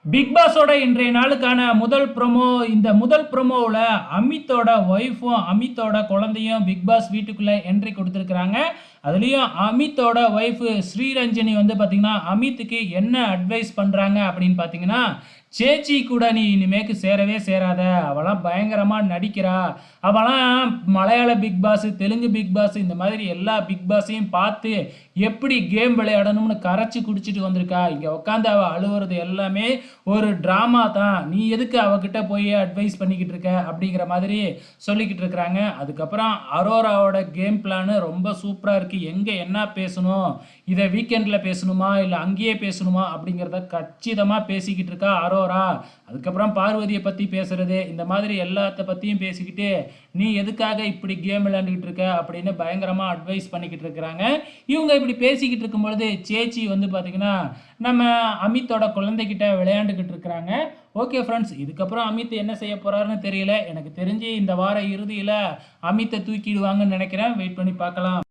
Big பாஸோட இன்றைய நாளுக்கான முதல் ப்ரோமோ. இந்த முதல் ப்ரோமோவில் அமித்தோட ஒய்ஃபும் அமித்தோட குழந்தையும் பிக் பாஸ் வீட்டுக்குள்ளே என்ட்ரி கொடுத்துருக்குறாங்க. அதுலேயும் அமித்தோட ஒய்ஃபு ஸ்ரீரஞ்சனி வந்து பார்த்திங்கன்னா அமித்துக்கு என்ன அட்வைஸ் பண்ணுறாங்க அப்படின்னு பார்த்தீங்கன்னா, சேச்சி கூட நீ இனிமேக்கு சேரவே சேராத, அவளாம் பயங்கரமாக நடிக்கிறா, அவளாம் மலையாள Bigg Boss, Telugu Bigg Boss, இந்த மாதிரி எல்லா பிக் பாஸையும் பார்த்து எப்படி கேம் விளையாடணும்னு கரைச்சி குடிச்சிட்டு வந்திருக்கா. இங்கே உட்காந்து அவள் அழுவுறது எல்லாமே ஒரு ட்ராமா தான், நீ எதுக்கு அவகிட்ட போய் அட்வைஸ் பண்ணிக்கிட்டு இருக்க அப்படிங்கிற மாதிரி சொல்லிக்கிட்டு இருக்கிறாங்க. அதுக்கப்புறம் அரோராவோட கேம் பிளானு ரொம்ப சூப்பராக இருக்குது. எங்கே என்ன பேசணும், இதை வீக்கெண்டில் பேசணுமா இல்லை அங்கேயே பேசணுமா அப்படிங்கிறத கச்சிதமாக பேசிக்கிட்டு இருக்கா அரோரா. அதுக்கப்புறம் பார்வதியை பற்றி பேசுறது, இந்த மாதிரி எல்லாத்த பற்றியும் பேசிக்கிட்டு நீ எதுக்காக இப்படி கேம் விளையாண்டுக்கிட்டு இருக்க அப்படின்னு பயங்கரமாக அட்வைஸ் பண்ணிக்கிட்டு இருக்கிறாங்க. இவங்க இப்படி பேசிக்கிட்டு இருக்கும்பொழுது சேச்சி வந்து பார்த்திங்கன்னா நம்ம அமித்தோட குழந்தைகிட்ட விளையாண்டுக்கிட்டு இருக்கிறாங்க. ஓகே ஃப்ரெண்ட்ஸ், இதுக்கப்புறம் அமித் என்ன செய்ய போகிறாருன்னு தெரியல. எனக்கு தெரிஞ்சு இந்த வார இறுதியில் அமித்தை தூக்கிடுவாங்கன்னு நினைக்கிறேன். வெயிட் பண்ணி பார்க்கலாம்.